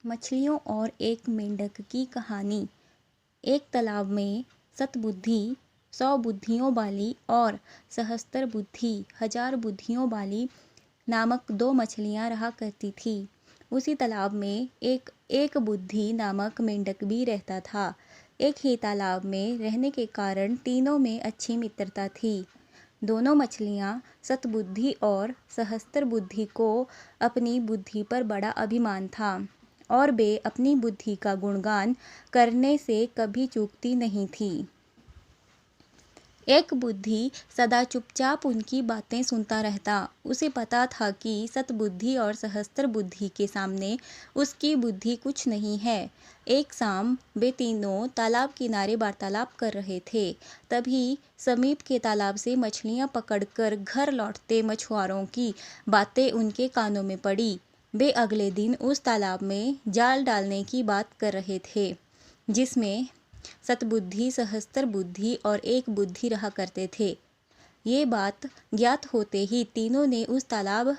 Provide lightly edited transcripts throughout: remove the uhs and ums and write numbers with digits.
मछलियों और एक मेंढक की कहानी। एक तालाब में सतबुद्धि 100 बुद्धियों वाली और सहस्त्र बुद्धि 1000 बुद्धियों वाली नामक 2 मछलियां रहा करती थी। उसी तालाब में एक बुद्धि नामक मेंढक भी रहता था। एक ही तालाब में रहने के कारण तीनों में अच्छी मित्रता थी। दोनों मछलियां सतबुद्धि और सहस्त्र बुद्धि को अपनी बुद्धि पर बड़ा अभिमान था और वे अपनी बुद्धि का गुणगान करने से कभी चूकती नहीं थी। एक बुद्धि सदा चुपचाप उनकी बातें सुनता रहता। उसे पता था कि सतबुद्धि और सहस्त्र बुद्धि के सामने उसकी बुद्धि कुछ नहीं है। एक शाम वे तीनों तालाब किनारे वार्तालाप कर रहे थे। तभी समीप के तालाब से मछलियां पकड़कर घर लौटते मछुआरों की बातें उनके कानों में पड़ी। वे अगले दिन उस तालाब में जाल डालने की बात कर रहे थे, जिसमें सतबुद्धि, सहस्त्र बुद्धि और एक बुद्धि रहा करते थे। ये बात ज्ञात होते ही तीनों ने उस तालाब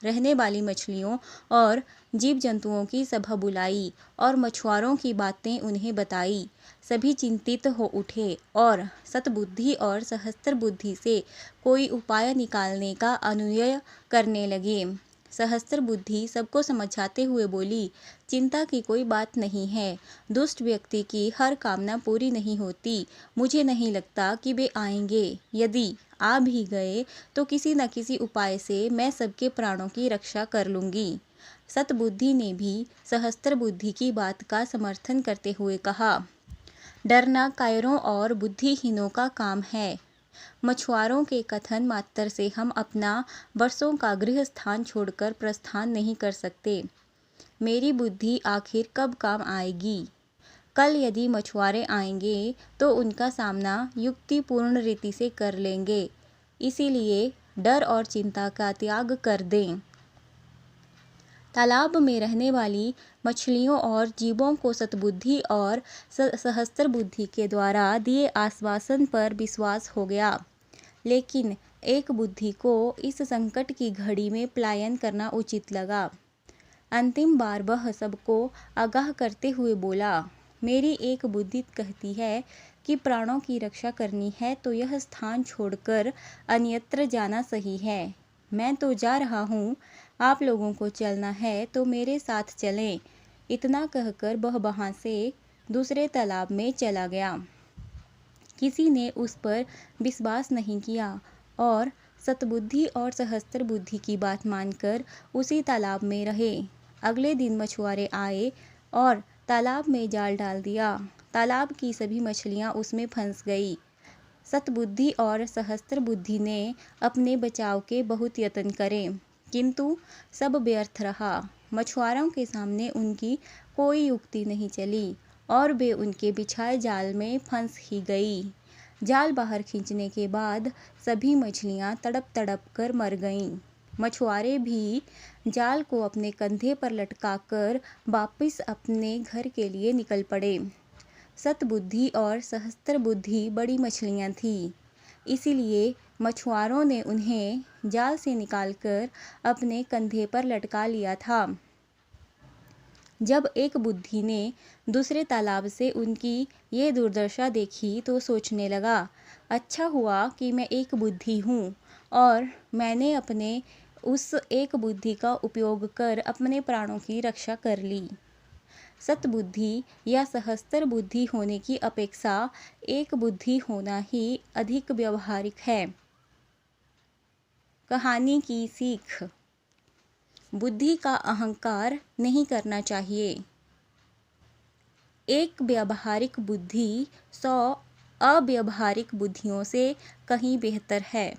रहने वाली मछलियों और जीव जंतुओं की सभा बुलाई और मछुआरों की बातें उन्हें बताई। सभी चिंतित हो उठे और सतबुद्धि और सहस्त्र बुद्धि से कोई उपाय निकालने का अनुनय करने लगे। सहस्त्र बुद्धि सबको समझाते हुए बोली, चिंता की कोई बात नहीं है। दुष्ट व्यक्ति की हर कामना पूरी नहीं होती। मुझे नहीं लगता कि वे आएंगे। यदि आ भी गए तो किसी न किसी उपाय से मैं सबके प्राणों की रक्षा कर लूंगी। सतबुद्धि ने भी सहस्त्र बुद्धि की बात का समर्थन करते हुए कहा, डरना कायरों और बुद्धिहीनों का काम है। मछुआरों के कथन मात्र से हम अपना वर्षों का गृह स्थान छोड़कर प्रस्थान नहीं कर सकते। मेरी बुद्धि आखिर कब काम आएगी? कल यदि मछुआरे आएंगे तो उनका सामना युक्तिपूर्ण रीति से कर लेंगे। इसीलिए डर और चिंता का त्याग कर दें। तालाब में रहने वाली मछलियों और जीवों को सतबुद्धि और सहस्त्र बुद्धि के द्वारा दिए आश्वासन पर विश्वास हो गया। लेकिन एक बुद्धि को इस संकट की घड़ी में पलायन करना उचित लगा। अंतिम बार वह सबको आगाह करते हुए बोला, मेरी एक बुद्धि कहती है कि प्राणों की रक्षा करनी है तो यह स्थान छोड़कर अन्यत्र जाना सही है। मैं तो जा रहा हूँ, आप लोगों को चलना है तो मेरे साथ चलें। इतना कहकर वह वहाँ से दूसरे तालाब में चला गया। किसी ने उस पर विश्वास नहीं किया और सतबुद्धि और सहस्त्र बुद्धि की बात मानकर उसी तालाब में रहे। अगले दिन मछुआरे आए और तालाब में जाल डाल दिया। तालाब की सभी मछलियां उसमें फंस गई। सतबुद्धि और सहस्त्र बुद्धि ने अपने बचाव के बहुत यत्न करे, किंतु सब व्यर्थ रहा। मछुआरों के सामने उनकी कोई युक्ति नहीं चली और वे उनके बिछाए जाल में फंस ही गई। जाल बाहर खींचने के बाद सभी मछलियां तड़प तड़प कर मर गईं। मछुआरे भी जाल को अपने कंधे पर लटकाकर वापस अपने घर के लिए निकल पड़े। सतबुद्धि और सहस्त्र बुद्धि बड़ी मछलियां थीं, इसीलिए मछुआरों ने उन्हें जाल से निकालकर अपने कंधे पर लटका लिया था। जब एक बुद्धि ने दूसरे तालाब से उनकी ये दुर्दशा देखी तो सोचने लगा, अच्छा हुआ कि मैं एक बुद्धि हूँ और मैंने अपने उस एक बुद्धि का उपयोग कर अपने प्राणों की रक्षा कर ली। सतबुद्धि या सहस्त्र बुद्धि होने की अपेक्षा एक बुद्धि होना ही अधिक व्यवहारिक है। कहानी की सीख, बुद्धि का अहंकार नहीं करना चाहिए। एक व्यावहारिक बुद्धि 100 अव्यावहारिक बुद्धियों से कहीं बेहतर है।